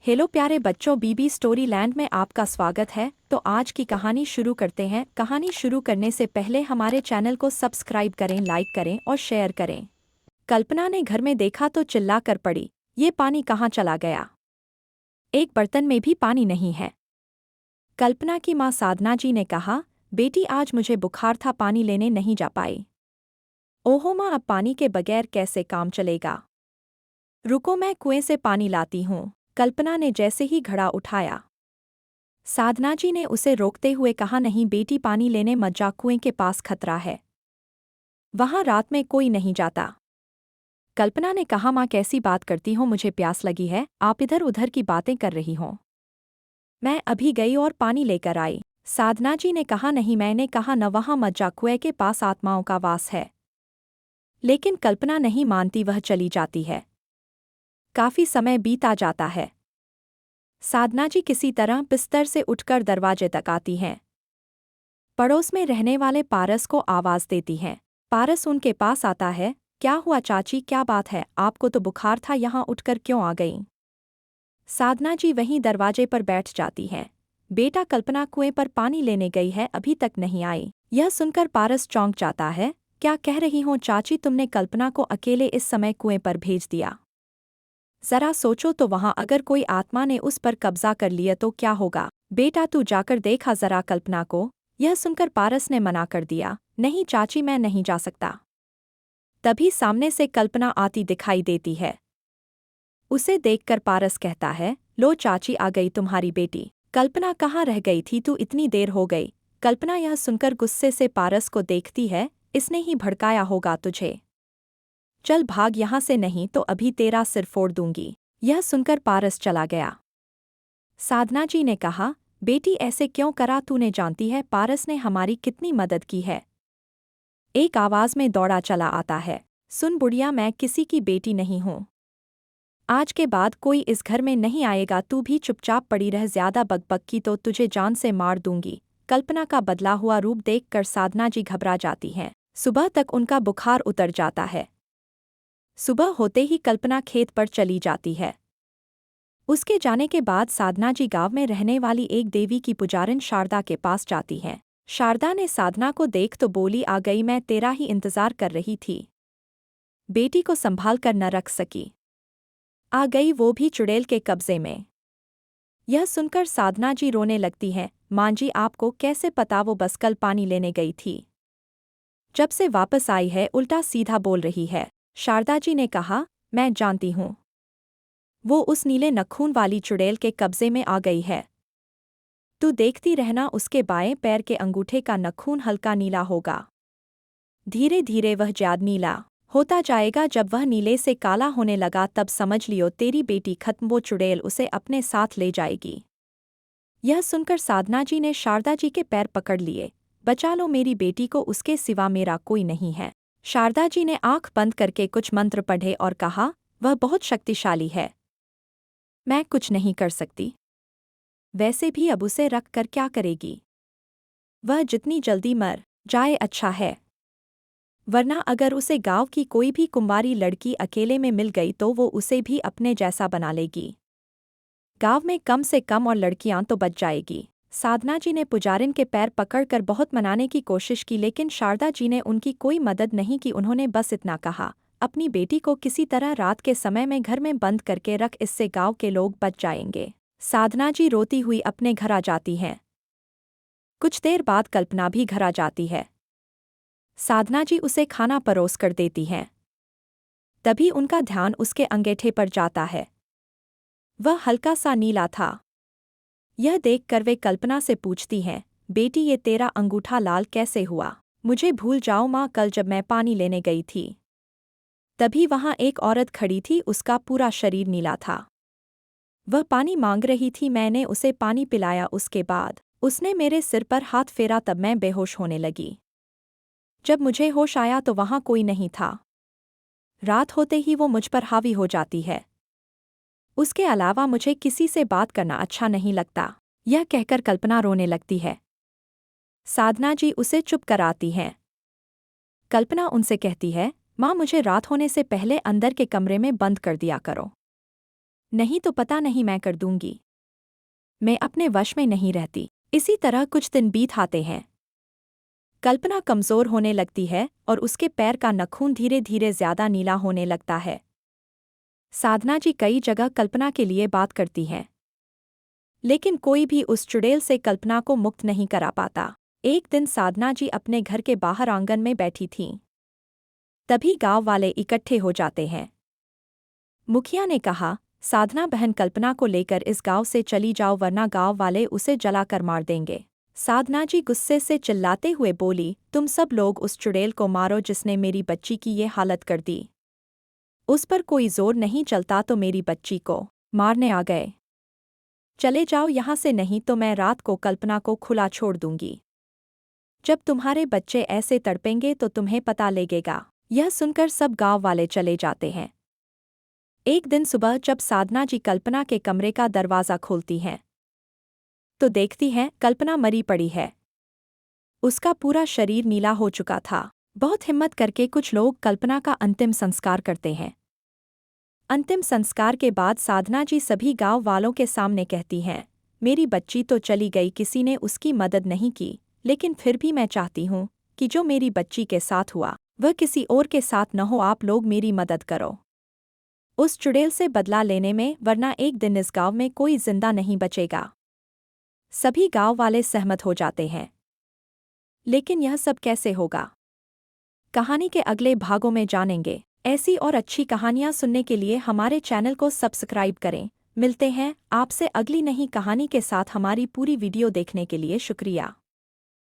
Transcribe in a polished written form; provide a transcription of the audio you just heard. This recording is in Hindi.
हेलो प्यारे बच्चों, बीबी स्टोरी लैंड में आपका स्वागत है। तो आज की कहानी शुरू करते हैं। कहानी शुरू करने से पहले हमारे चैनल को सब्सक्राइब करें, लाइक करें और शेयर करें। कल्पना ने घर में देखा तो चिल्ला कर पड़ी, ये पानी कहाँ चला गया? एक बर्तन में भी पानी नहीं है। कल्पना की माँ साधना जी ने कहा, बेटी आज मुझे बुखार था, पानी लेने नहीं जा पाई। ओहो माँ, अब पानी के बगैर कैसे काम चलेगा? रुको, मैं कुएं से पानी लाती हूँ। कल्पना ने जैसे ही घड़ा उठाया, साधना जी ने उसे रोकते हुए कहा, नहीं बेटी, पानी लेने मत जा, कुएं के पास खतरा है, वहां रात में कोई नहीं जाता। कल्पना ने कहा, माँ कैसी बात करती हो, मुझे प्यास लगी है, आप इधर उधर की बातें कर रही हो। मैं अभी गई और पानी लेकर आई। साधना जी ने कहा, नहीं मैंने कहा न, वहां मत जा, कुएं के पास आत्माओं का वास है। लेकिन कल्पना नहीं मानती, वह चली जाती है। काफी समय बीता जाता है। साधना जी किसी तरह बिस्तर से उठकर दरवाजे तक आती हैं। पड़ोस में रहने वाले पारस को आवाज देती हैं। पारस उनके पास आता है। क्या हुआ चाची, क्या बात है? आपको तो बुखार था, यहाँ उठकर क्यों आ गईं? साधना जी वहीं दरवाजे पर बैठ जाती हैं। बेटा, कल्पना कुएं पर पानी लेने गई है, अभी तक नहीं आई। यह सुनकर पारस चौंक जाता है। क्या कह रही हो चाची, तुमने कल्पना को अकेले इस समय कुएं पर भेज दिया? जरा सोचो तो, वहां अगर कोई आत्मा ने उस पर कब्जा कर लिया तो क्या होगा? बेटा तू जाकर देखा जरा कल्पना को। यह सुनकर पारस ने मना कर दिया, नहीं चाची, मैं नहीं जा सकता। तभी सामने से कल्पना आती दिखाई देती है। उसे देखकर पारस कहता है, लो चाची, आ गई तुम्हारी बेटी। कल्पना कहाँ रह गई थी तू, इतनी देर हो गई। कल्पना यह सुनकर गुस्से से पारस को देखती है, इसने ही भड़काया होगा तुझे। चल भाग यहाँ से, नहीं तो अभी तेरा सिर फोड़ दूंगी। यह सुनकर पारस चला गया। साधना जी ने कहा, बेटी ऐसे क्यों करा तूने? जानती है पारस ने हमारी कितनी मदद की है। एक आवाज में दौड़ा चला आता है, सुन बुढ़िया, मैं किसी की बेटी नहीं हूँ। आज के बाद कोई इस घर में नहीं आएगा, तू भी चुपचाप पड़ी रह, ज्यादा बकबक की तो तुझे जान से मार दूंगी। कल्पना का बदला हुआ रूप देखकर साधना जी घबरा जाती हैं। सुबह तक उनका बुखार उतर जाता है। सुबह होते ही कल्पना खेत पर चली जाती है। उसके जाने के बाद साधना जी गांव में रहने वाली एक देवी की पुजारिन शारदा के पास जाती हैं। शारदा ने साधना को देख तो बोली, आ गई, मैं तेरा ही इंतजार कर रही थी। बेटी को संभाल कर न रख सकी, आ गई वो भी चुड़ैल के कब्जे में। यह सुनकर साधना जी रोने लगती हैं। मां जी, आपको कैसे पता? वो बस कल पानी लेने गई थी, जब से वापस आई है उल्टा सीधा बोल रही है। शारदा जी ने कहा, मैं जानती हूँ, वो उस नीले नखून वाली चुड़ैल के कब्जे में आ गई है। तू देखती रहना, उसके बाएं पैर के अंगूठे का नखून हल्का नीला होगा। धीरे धीरे वह ज्यादा नीला होता जाएगा। जब वह नीले से काला होने लगा तब समझ लियो तेरी बेटी खत्म, वो चुड़ैल उसे अपने साथ ले जाएगी। यह सुनकर साधना जी ने शारदा जी के पैर पकड़ लिए। बचा लो मेरी बेटी को, उसके सिवा मेरा कोई नहीं है। शारदा जी ने आंख बंद करके कुछ मंत्र पढ़े और कहा, वह बहुत शक्तिशाली है, मैं कुछ नहीं कर सकती। वैसे भी अब उसे रख कर क्या करेगी? वह जितनी जल्दी मर जाए अच्छा है, वरना अगर उसे गांव की कोई भी कुंवारी लड़की अकेले में मिल गई तो वो उसे भी अपने जैसा बना लेगी। गांव में कम से कम और लड़कियां तो बच जाएगी। साधना जी ने पुजारिन के पैर पकड़कर बहुत मनाने की कोशिश की, लेकिन शारदा जी ने उनकी कोई मदद नहीं की। उन्होंने बस इतना कहा, अपनी बेटी को किसी तरह रात के समय में घर में बंद करके रख, इससे गांव के लोग बच जाएंगे। साधना जी रोती हुई अपने घर आ जाती हैं। कुछ देर बाद कल्पना भी घर आ जाती है। साधना जी उसे खाना परोस कर देती हैं। तभी उनका ध्यान उसके अंगूठे पर जाता है। वह हल्का सा नीला था। यह देखकर वे कल्पना से पूछती हैं, बेटी ये तेरा अंगूठा लाल कैसे हुआ? मुझे भूल जाओ माँ, कल जब मैं पानी लेने गई थी तभी वहां एक औरत खड़ी थी, उसका पूरा शरीर नीला था। वह पानी मांग रही थी, मैंने उसे पानी पिलाया, उसके बाद उसने मेरे सिर पर हाथ फेरा, तब मैं बेहोश होने लगी। जब मुझे होश आया तो वहां कोई नहीं था। रात होते ही वो मुझ पर हावी हो जाती है। उसके अलावा मुझे किसी से बात करना अच्छा नहीं लगता। यह कहकर कल्पना रोने लगती है। साधना जी उसे चुप कराती हैं। कल्पना उनसे कहती है, माँ मुझे रात होने से पहले अंदर के कमरे में बंद कर दिया करो। नहीं तो पता नहीं मैं कर दूंगी। मैं अपने वश में नहीं रहती। इसी तरह कुछ दिन बीत आते हैं। कल्पना कमजोर होने लगती है और उसके पैर का नखून धीरे धीरे ज्यादा नीला होने लगता है। साधना जी कई जगह कल्पना के लिए बात करती हैं, लेकिन कोई भी उस चुड़ैल से कल्पना को मुक्त नहीं करा पाता। एक दिन साधना जी अपने घर के बाहर आंगन में बैठी थीं। तभी गांव वाले इकट्ठे हो जाते हैं। मुखिया ने कहा, साधना बहन कल्पना को लेकर इस गांव से चली जाओ वरना गांव वाले उसे जलाकर मार देंगे। साधना जी गुस्से से चिल्लाते हुए बोली, तुम सब लोग उस चुड़ैल को मारो जिसने मेरी बच्ची की ये हालत कर दी। उस पर कोई जोर नहीं चलता तो मेरी बच्ची को मारने आ गए। चले जाओ यहाँ से नहीं तो मैं रात को कल्पना को खुला छोड़ दूंगी। जब तुम्हारे बच्चे ऐसे तड़पेंगे तो तुम्हें पता लगेगा। यह सुनकर सब गांव वाले चले जाते हैं। एक दिन सुबह जब साधना जी कल्पना के कमरे का दरवाज़ा खोलती हैं तो देखती हैं कल्पना मरी पड़ी है। उसका पूरा शरीर नीला हो चुका था। बहुत हिम्मत करके कुछ लोग कल्पना का अंतिम संस्कार करते हैं। अंतिम संस्कार के बाद साधना जी सभी गांव वालों के सामने कहती हैं, मेरी बच्ची तो चली गई, किसी ने उसकी मदद नहीं की, लेकिन फिर भी मैं चाहती हूँ कि जो मेरी बच्ची के साथ हुआ वह किसी और के साथ न हो। आप लोग मेरी मदद करो उस चुड़ैल से बदला लेने में, वरना एक दिन इस गांव में कोई जिंदा नहीं बचेगा। सभी गांव वाले सहमत हो जाते हैं। लेकिन यह सब कैसे होगा? कहानी के अगले भागों में जानेंगे। ऐसी और अच्छी कहानियां सुनने के लिए हमारे चैनल को सब्सक्राइब करें। मिलते हैं आपसे अगली नई कहानी के साथ। हमारी पूरी वीडियो देखने के लिए शुक्रिया।